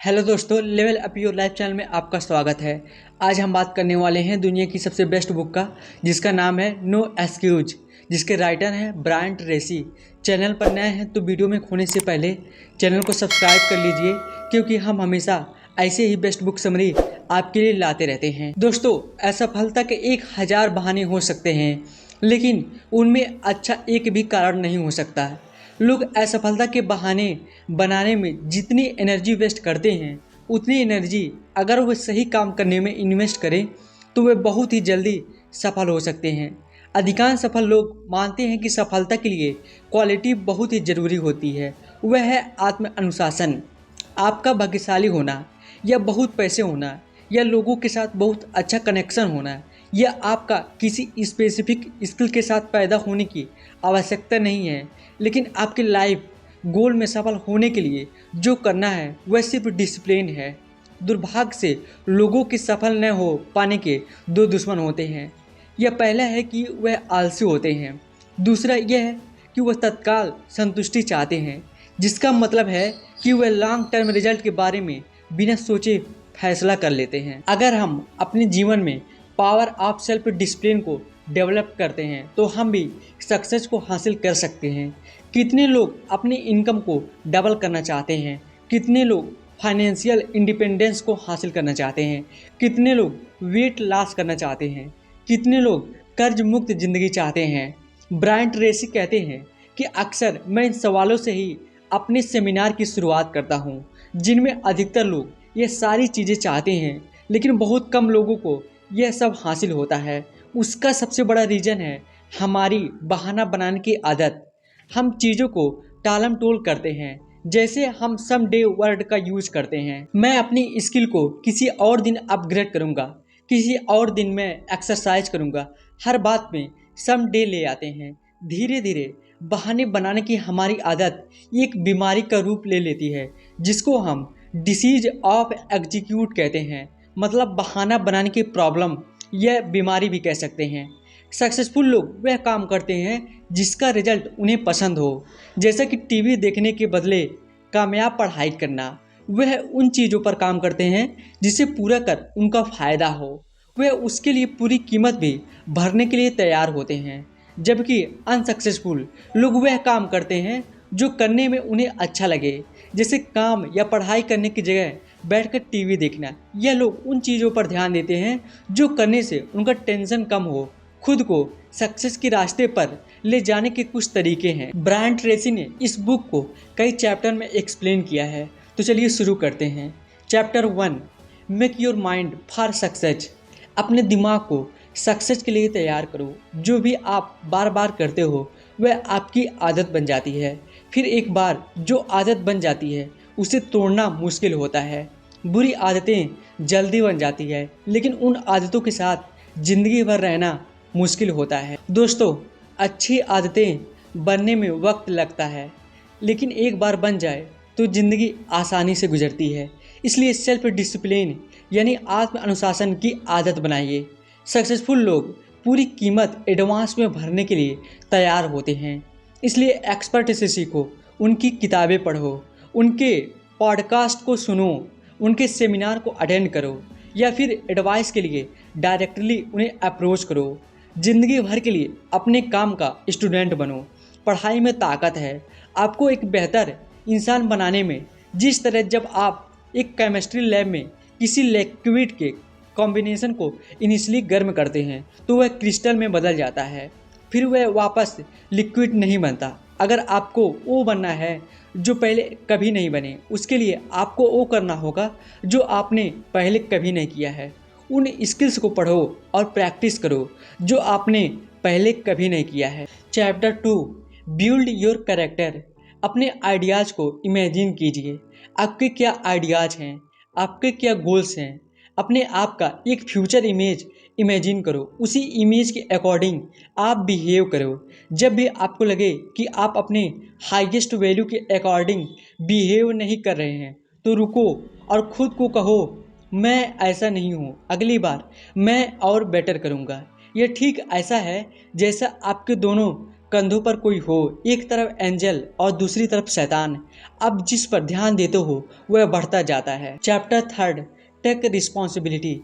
Hello दोस्तों, level up your life channel में आपका स्वागत है। आज हम बात करने वाले हैं दुनिया की सबसे बेस्ट बुक का, जिसका नाम है नो एक्सक्यूज, जिसके राइटर हैं ब्रायन ट्रेसी। चैनल पर नए हैं तो वीडियो में खोने से पहले चैनल को सब्सक्राइब कर लीजिए, क्योंकि हम हमेशा ऐसे ही बेस्ट बुक समरी आपके लिए लाते रहते हैं। दोस्तों, असफलता के 1000 बहाने हो सकते हैं, लेकिन उनमें अच्छा एक भी कारण नहीं हो सकता। लोग असफलता के बहाने बनाने में जितनी एनर्जी वेस्ट करते हैं, उतनी एनर्जी अगर वह सही काम करने में इन्वेस्ट करें तो वे बहुत ही जल्दी सफल हो सकते हैं। अधिकांश सफल लोग मानते हैं कि सफलता के लिए क्वालिटी बहुत ही ज़रूरी होती है। वह है आत्म अनुशासन। आपका भाग्यशाली होना, या बहुत पैसे होना, या लोगों के साथ बहुत अच्छा कनेक्शन होना, या आपका किसी स्पेसिफिक स्किल के साथ पैदा होने की आवश्यकता नहीं है। लेकिन आपकी लाइफ गोल में सफल होने के लिए जो करना है वह सिर्फ डिसिप्लिन है। दुर्भाग्य से लोगों के सफल न हो पाने के दो दुश्मन होते हैं। यह पहला है कि वह आलसी होते हैं, दूसरा यह है कि वह तत्काल संतुष्टि चाहते हैं, जिसका मतलब है कि वह लॉन्ग टर्म रिजल्ट के बारे में बिना सोचे फैसला कर लेते हैं। अगर हम अपने जीवन में पावर ऑफ सेल्फ डिसिप्लिन को डेवलप करते हैं तो हम भी सक्सेस को हासिल कर सकते हैं। कितने लोग अपनी इनकम को डबल करना चाहते हैं, कितने लोग फाइनेंशियल इंडिपेंडेंस को हासिल करना चाहते हैं, कितने लोग वेट लॉस करना चाहते हैं, कितने लोग कर्ज मुक्त ज़िंदगी चाहते हैं। ब्रायन ट्रेसी कहते हैं कि अक्सर मैं इन सवालों से ही अपने सेमिनार की शुरुआत करता हूँ, जिनमें अधिकतर लोग ये सारी चीज़ें चाहते हैं, लेकिन बहुत कम लोगों को यह सब हासिल होता है। उसका सबसे बड़ा रीज़न है हमारी बहाना बनाने की आदत। हम चीज़ों को टालम टोल करते हैं, जैसे हम सम डे वर्ड का यूज करते हैं। मैं अपनी स्किल को किसी और दिन अपग्रेड करूँगा, किसी और दिन मैं एक्सरसाइज करूँगा, हर बात में सम डे ले आते हैं। धीरे धीरे बहाने बनाने की हमारी आदत एक बीमारी का रूप ले लेती है, जिसको हम डिसीज ऑफ एग्जीक्यूट कहते हैं। मतलब बहाना बनाने की प्रॉब्लम, यह बीमारी भी कह सकते हैं। सक्सेसफुल लोग वह काम करते हैं जिसका रिजल्ट उन्हें पसंद हो, जैसा कि टीवी देखने के बदले कामयाब पढ़ाई करना। वह उन चीज़ों पर काम करते हैं जिसे पूरा कर उनका फ़ायदा हो। वह उसके लिए पूरी कीमत भी भरने के लिए तैयार होते हैं। जबकि अनसक्सेसफुल लोग वह काम करते हैं जो करने में उन्हें अच्छा लगे, जैसे काम या पढ़ाई करने की जगह बैठकर टीवी देखना। यह लोग उन चीज़ों पर ध्यान देते हैं जो करने से उनका टेंशन कम हो। खुद को सक्सेस के रास्ते पर ले जाने के कुछ तरीके हैं। ब्रायन ट्रेसी ने इस बुक को कई चैप्टर में एक्सप्लेन किया है, तो चलिए शुरू करते हैं। Chapter 1, make your mind for success. अपने दिमाग को सक्सेस के लिए तैयार करो। जो भी आप बार बार करते हो वह आपकी आदत बन जाती है। फिर एक बार जो आदत बन जाती है उसे तोड़ना मुश्किल होता है। बुरी आदतें जल्दी बन जाती है, लेकिन उन आदतों के साथ ज़िंदगी भर रहना मुश्किल होता है। दोस्तों, अच्छी आदतें बनने में वक्त लगता है, लेकिन एक बार बन जाए तो ज़िंदगी आसानी से गुजरती है। इसलिए सेल्फ डिसिप्लिन यानी आत्म अनुशासन की आदत बनाइए। सक्सेसफुल लोग पूरी कीमत एडवांस में भरने के लिए तैयार होते हैं। इसलिए एक्सपर्ट से सीखो, उनकी किताबें पढ़ो, उनके पॉडकास्ट को सुनो, उनके सेमिनार को अटेंड करो, या फिर एडवाइस के लिए डायरेक्टली उन्हें अप्रोच करो। ज़िंदगी भर के लिए अपने काम का स्टूडेंट बनो। पढ़ाई में ताकत है आपको एक बेहतर इंसान बनाने में। जिस तरह जब आप एक केमिस्ट्री लैब में किसी लिक्विड के कॉम्बिनेशन को इनिशियली गर्म करते हैं तो वह क्रिस्टल में बदल जाता है, फिर वह वापस लिक्विड नहीं बनता। अगर आपको वो बनना है जो पहले कभी नहीं बने, उसके लिए आपको वो करना होगा जो आपने पहले कभी नहीं किया है। उन स्किल्स को पढ़ो और प्रैक्टिस करो जो आपने पहले कभी नहीं किया है। Chapter 2, build your character. अपने आइडियाज़ को इमेजिन कीजिए। आपके क्या आइडियाज़ हैं, आपके क्या गोल्स हैं। अपने आप का एक फ्यूचर इमेज इमेजिन करो, उसी इमेज के अकॉर्डिंग आप बिहेव करो। जब भी आपको लगे कि आप अपने हाईएस्ट वैल्यू के अकॉर्डिंग बिहेव नहीं कर रहे हैं तो रुको और ख़ुद को कहो, मैं ऐसा नहीं हूँ, अगली बार मैं और बेटर करूँगा। यह ठीक ऐसा है जैसा आपके दोनों कंधों पर कोई हो, एक तरफ एंजल और दूसरी तरफ शैतान। अब जिस पर ध्यान देते हो वह बढ़ता जाता है। Chapter 3, take responsibility.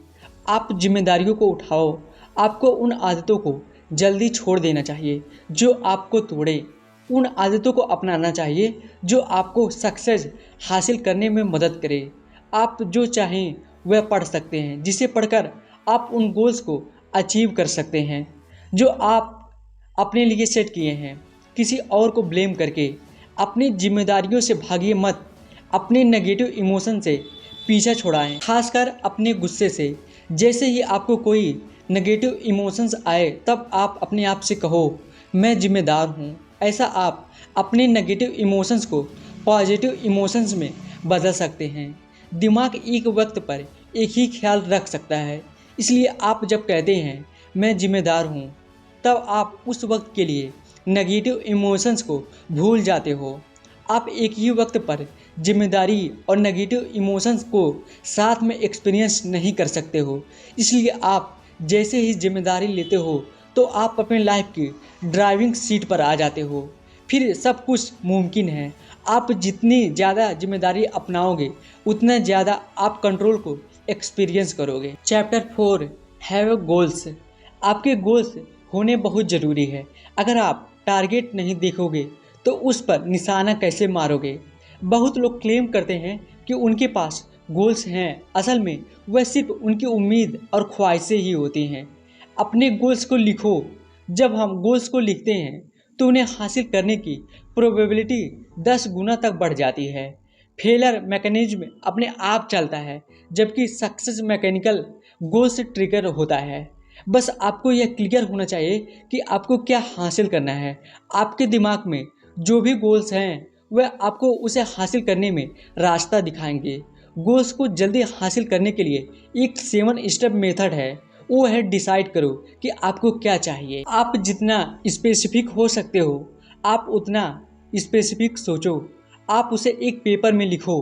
आप जिम्मेदारियों को उठाओ। आपको उन आदतों को जल्दी छोड़ देना चाहिए जो आपको तोड़े। उन आदतों को अपनाना चाहिए जो आपको सक्सेस हासिल करने में मदद करे। आप जो चाहें वह पढ़ सकते हैं, जिसे पढ़कर आप उन गोल्स को अचीव कर सकते हैं जो आप अपने लिए सेट किए हैं। किसी और को ब्लेम करके अपनी जिम्मेदारियों से भागिए मत। अपने नेगेटिव इमोशन से पीछा छुड़ाएं, खासकर अपने गुस्से से। जैसे ही आपको कोई नेगेटिव इमोशंस आए तब आप अपने आप से कहो, मैं जिम्मेदार हूँ। ऐसा आप अपने नेगेटिव इमोशंस को पॉजिटिव इमोशंस में बदल सकते हैं। दिमाग एक वक्त पर एक ही ख्याल रख सकता है, इसलिए आप जब कहते हैं मैं जिम्मेदार हूँ, तब आप उस वक्त के लिए नेगेटिव इमोशंस को भूल जाते हो। आप एक ही वक्त पर जिम्मेदारी और नेगेटिव इमोशंस को साथ में एक्सपीरियंस नहीं कर सकते हो। इसलिए आप जैसे ही जिम्मेदारी लेते हो तो आप अपने लाइफ की ड्राइविंग सीट पर आ जाते हो। फिर सब कुछ मुमकिन है। आप जितनी ज़्यादा जिम्मेदारी अपनाओगे उतना ज़्यादा आप कंट्रोल को एक्सपीरियंस करोगे। Chapter 4, have goals. आपके गोल्स होने बहुत ज़रूरी है। अगर आप टारगेट नहीं देखोगे तो उस पर निशाना कैसे मारोगे। बहुत लोग क्लेम करते हैं कि उनके पास गोल्स हैं, असल में वह सिर्फ उनकी उम्मीद और ख्वाहिशें ही होती हैं। अपने गोल्स को लिखो। जब हम गोल्स को लिखते हैं तो उन्हें हासिल करने की प्रोबेबिलिटी 10 गुना तक बढ़ जाती है। फेलर मैकेनिज्म अपने आप चलता है, जबकि सक्सेस मैकेनिकल गोल से ट्रिगर होता है। बस आपको यह क्लियर होना चाहिए कि आपको क्या हासिल करना है। आपके दिमाग में जो भी गोल्स हैं वह आपको उसे हासिल करने में रास्ता दिखाएंगे। गोल्स को जल्दी हासिल करने के लिए एक 7 स्टेप मेथड है। वो है डिसाइड करो कि आपको क्या चाहिए। आप जितना स्पेसिफिक हो सकते हो आप उतना स्पेसिफिक सोचो। आप उसे एक पेपर में लिखो।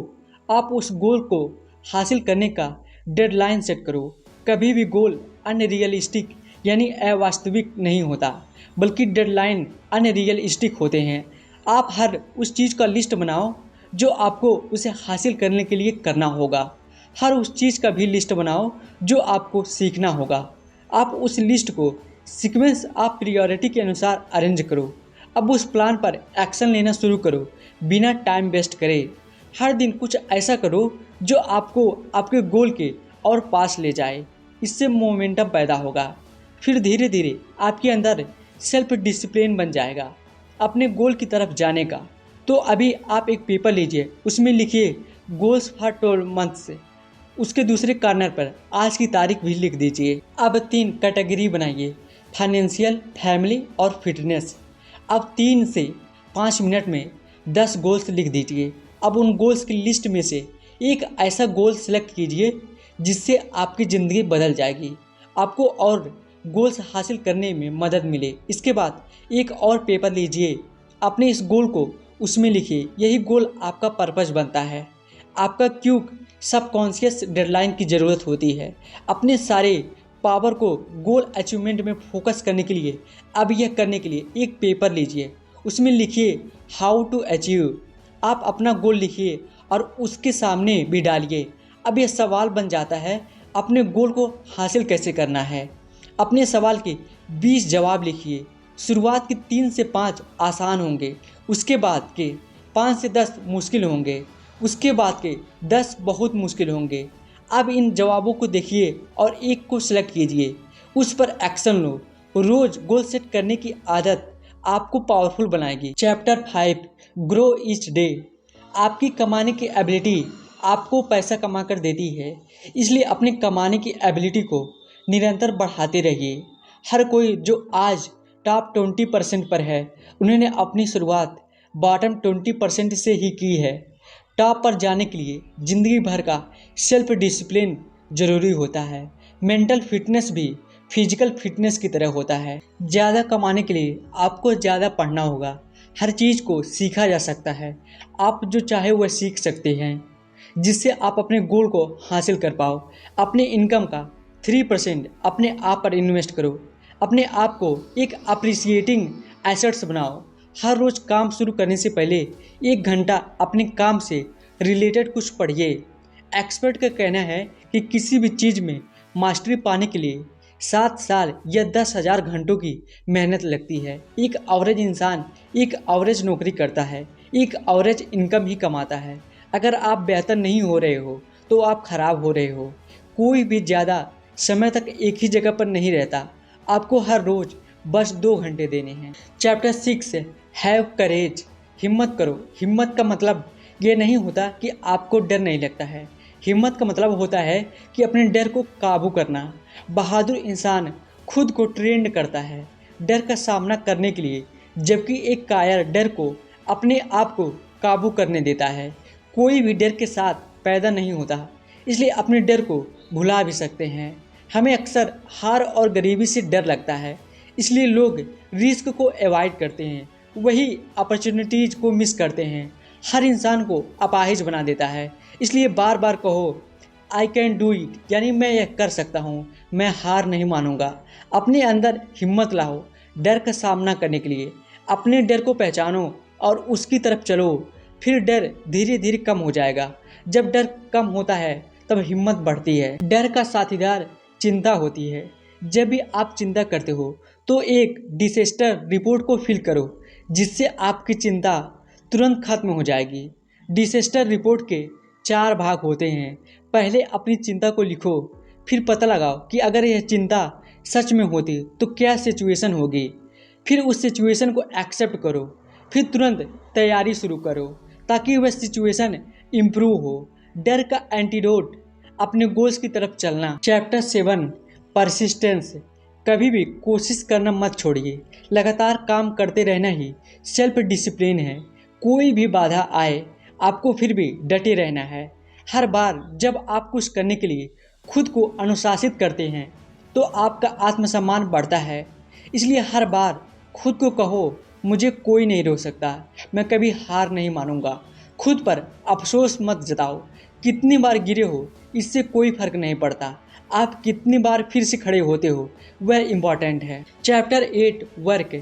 आप उस गोल को हासिल करने का डेडलाइन सेट करो। कभी भी गोल अनरियलिस्टिक यानी अवास्तविक नहीं होता, बल्कि डेडलाइन अनरियलिस्टिक होते हैं। आप हर उस चीज़ का लिस्ट बनाओ जो आपको उसे हासिल करने के लिए करना होगा। हर उस चीज़ का भी लिस्ट बनाओ जो आपको सीखना होगा। आप उस लिस्ट को सीक्वेंस आप प्रायोरिटी के अनुसार अरेंज करो। अब उस प्लान पर एक्शन लेना शुरू करो बिना टाइम वेस्ट करे। हर दिन कुछ ऐसा करो जो आपको आपके गोल के और पास ले जाए। इससे मोमेंटम पैदा होगा। फिर धीरे धीरे आपके अंदर सेल्फ डिसिप्लिन बन जाएगा अपने गोल की तरफ जाने का। तो अभी आप एक पेपर लीजिए, उसमें लिखिए गोल्स फॉर 12 मंथ्स। उसके दूसरे कॉर्नर पर आज की तारीख भी लिख दीजिए। अब 3 कैटेगरी बनाइए, फाइनेंशियल, फैमिली और फिटनेस। अब 3 से 5 मिनट में 10 गोल्स लिख दीजिए। अब उन गोल्स की लिस्ट में से एक ऐसा गोल सेलेक्ट कीजिए जिससे आपकी ज़िंदगी बदल जाएगी, आपको और गोल्स हासिल करने में मदद मिले। इसके बाद एक और पेपर लीजिए, अपने इस गोल को उसमें लिखिए। यही गोल आपका पर्पस बनता है, आपका क्यों सबकॉन्शियस डेडलाइन की ज़रूरत होती है। अपने सारे पावर को गोल अचीवमेंट में फोकस करने के लिए अब यह करने के लिए एक पेपर लीजिए, उसमें लिखिए हाउ टू अचीव। आप अपना गोल लिखिए और उसके सामने भी डालिए। अब यह सवाल बन जाता है अपने गोल को हासिल कैसे करना है। अपने सवाल के 20 जवाब लिखिए। शुरुआत के 3 से 5 आसान होंगे, उसके बाद के 5 से 10 मुश्किल होंगे, उसके बाद के 10 बहुत मुश्किल होंगे। अब इन जवाबों को देखिए और एक को सिलेक्ट कीजिए, उस पर एक्शन लो। रोज़ गोल सेट करने की आदत आपको पावरफुल बनाएगी। Chapter 5, grow each day. आपकी कमाने की एबिलिटी आपको पैसा कमा कर देती है, इसलिए अपनी कमाने की एबिलिटी को निरंतर बढ़ाते रहिए। हर कोई जो आज टॉप 20% पर है, उन्होंने अपनी शुरुआत बॉटम 20% से ही की है। टॉप पर जाने के लिए ज़िंदगी भर का सेल्फ डिसिप्लिन ज़रूरी होता है। मेंटल फिटनेस भी फिजिकल फिटनेस की तरह होता है। ज़्यादा कमाने के लिए आपको ज़्यादा पढ़ना होगा। हर चीज़ को सीखा जा सकता है। आप जो चाहे वह सीख सकते हैं जिससे आप अपने गोल को हासिल कर पाओ। अपने इनकम का 3% अपने आप पर इन्वेस्ट करो। अपने आप को एक अप्रिसिएटिंग एसेट्स बनाओ। हर रोज़ काम शुरू करने से पहले 1 घंटा अपने काम से रिलेटेड कुछ पढ़िए। एक्सपर्ट का कहना है कि किसी भी चीज़ में मास्टरी पाने के लिए 7 साल या 10,000 घंटों की मेहनत लगती है। एक एवरेज इंसान एक एवरेज नौकरी करता है, एक एवरेज इनकम ही कमाता है। अगर आप बेहतर नहीं हो रहे हो तो आप खराब हो रहे हो। कोई भी ज़्यादा समय तक एक ही जगह पर नहीं रहता। आपको हर रोज़ बस 2 घंटे देने हैं। Chapter 6 have courage. हिम्मत करो। हिम्मत का मतलब ये नहीं होता कि आपको डर नहीं लगता है। हिम्मत का मतलब होता है कि अपने डर को काबू करना। बहादुर इंसान खुद को ट्रेंड करता है डर का सामना करने के लिए, जबकि एक कायर डर को अपने आप को काबू करने देता है। कोई भी डर के साथ पैदा नहीं होता, इसलिए अपने डर को भुला भी सकते हैं। हमें अक्सर हार और गरीबी से डर लगता है, इसलिए लोग रिस्क को अवॉइड करते हैं, वही अपॉर्चुनिटीज़ को मिस करते हैं। हर इंसान को अपाहिज बना देता है, इसलिए बार बार कहो आई कैन डू इट, यानी मैं यह कर सकता हूँ, मैं हार नहीं मानूंगा। अपने अंदर हिम्मत लाओ डर का सामना करने के लिए। अपने डर को पहचानो और उसकी तरफ चलो, फिर डर धीरे धीरे कम हो जाएगा। जब डर कम होता है तब हिम्मत बढ़ती है। डर का साथीदार चिंता होती है। जब भी आप चिंता करते हो तो एक डिसेस्टर रिपोर्ट को फिल करो, जिससे आपकी चिंता तुरंत खत्म हो जाएगी। डिसेस्टर रिपोर्ट के 4 भाग होते हैं। पहले अपनी चिंता को लिखो, फिर पता लगाओ कि अगर यह चिंता सच में होती तो क्या सिचुएशन होगी। फिर उस सिचुएशन को एक्सेप्ट करो, फिर तुरंत तैयारी शुरू करो ताकि वह सिचुएशन इम्प्रूव हो। डर का एंटीडोट अपने गोल्स की तरफ चलना। Chapter 7 persistence. कभी भी कोशिश करना मत छोड़िए। लगातार काम करते रहना ही सेल्फ डिसिप्लिन है। कोई भी बाधा आए आपको फिर भी डटे रहना है। हर बार जब आप कुछ करने के लिए खुद को अनुशासित करते हैं तो आपका आत्मसम्मान बढ़ता है। इसलिए हर बार खुद को कहो मुझे कोई नहीं रोक सकता, मैं कभी हार नहीं मानूंगा। खुद पर अफसोस मत जताओ। कितनी बार गिरे हो इससे कोई फर्क नहीं पड़ता, आप कितनी बार फिर से खड़े होते हो वह इम्पॉर्टेंट है। Chapter 8 work.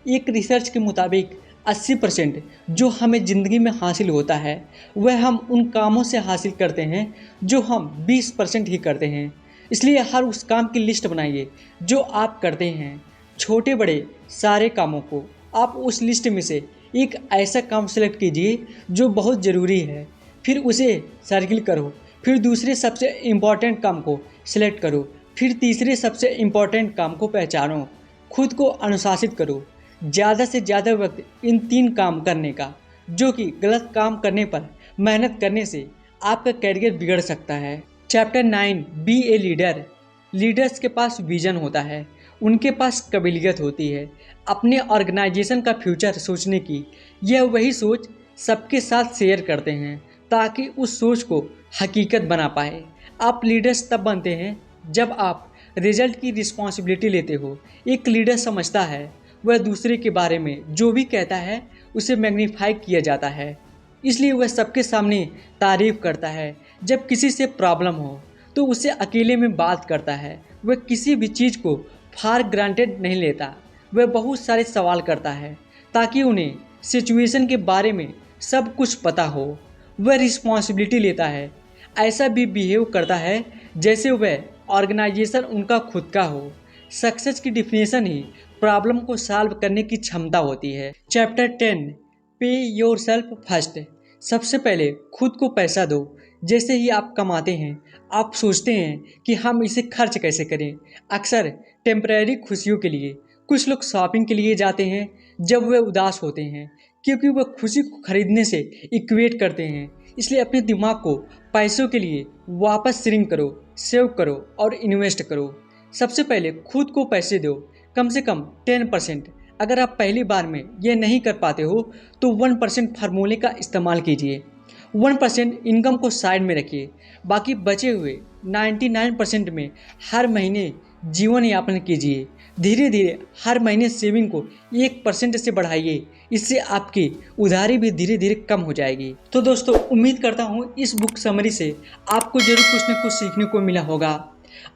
एक रिसर्च के मुताबिक 80% जो हमें ज़िंदगी में हासिल होता है वह हम उन कामों से हासिल करते हैं जो हम 20% ही करते हैं। इसलिए हर उस काम की लिस्ट बनाइए जो आप करते हैं, छोटे बड़े सारे कामों को। आप उस लिस्ट में से एक ऐसा काम सेलेक्ट कीजिए जो बहुत ज़रूरी है, फिर उसे सर्किल करो। फिर दूसरे सबसे इम्पॉर्टेंट काम को सिलेक्ट करो, फिर तीसरे सबसे इम्पॉर्टेंट काम को पहचानो। खुद को अनुशासित करो, ज़्यादा से ज़्यादा वक्त इन 3 काम करने का, जो कि गलत काम करने पर मेहनत करने से आपका करियर बिगड़ सकता है। Chapter 9 be a leader. Leaders के पास विजन होता है, उनके पास काबिलियत होती है अपने ऑर्गेनाइजेशन का फ्यूचर सोचने की। यह वही सोच सबके साथ शेयर करते हैं ताकि उस सोच को हकीकत बना पाए। आप लीडर्स तब बनते हैं जब आप रिजल्ट की रिस्पॉन्सिबिलिटी लेते हो। एक लीडर समझता है वह दूसरे के बारे में जो भी कहता है उसे मैग्नीफाई किया जाता है, इसलिए वह सबके सामने तारीफ करता है। जब किसी से प्रॉब्लम हो तो उसे अकेले में बात करता है। वह किसी भी चीज़ को फॉर ग्रांटेड नहीं लेता, वह बहुत सारे सवाल करता है ताकि उन्हें सिचुएशन के बारे में सब कुछ पता हो। वह रिस्पॉन्सिबिलिटी लेता है, ऐसा भी बिहेव करता है जैसे वह ऑर्गेनाइजेशन उनका खुद का हो। सक्सेस की डिफिनेशन ही प्रॉब्लम को सॉल्व करने की क्षमता होती है। चैप्टर 10 पे योरसेल्फ फर्स्ट। सबसे पहले खुद को पैसा दो। जैसे ही आप कमाते हैं आप सोचते हैं कि हम इसे खर्च कैसे करें। अक्सर टेम्परेरी खुशियों के लिए कुछ लोग शॉपिंग के लिए जाते हैं जब वे उदास होते हैं, क्योंकि वह खुशी को खरीदने से इक्वेट करते हैं। इसलिए अपने दिमाग को पैसों के लिए वापस श्रिंक करो, सेव करो और इन्वेस्ट करो। सबसे पहले खुद को पैसे दो, कम से कम 10%। अगर आप पहली बार में यह नहीं कर पाते हो तो 1% फार्मूले का इस्तेमाल कीजिए। 1% इनकम को साइड में रखिए, बाकी बचे हुए 99% में हर महीने जीवन यापन कीजिए। धीरे धीरे हर महीने सेविंग को 1% से बढ़ाइए, इससे आपकी उधारी भी धीरे धीरे कम हो जाएगी। तो दोस्तों, उम्मीद करता हूँ इस बुक समरी से आपको जरूर कुछ न कुछ सीखने को मिला होगा।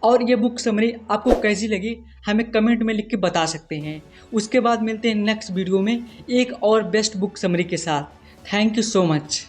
और ये बुक समरी आपको कैसी लगी हमें कमेंट में लिख के बता सकते हैं। उसके बाद मिलते हैं नेक्स्ट वीडियो में एक और बेस्ट बुक समरी के साथ। Thank you so much.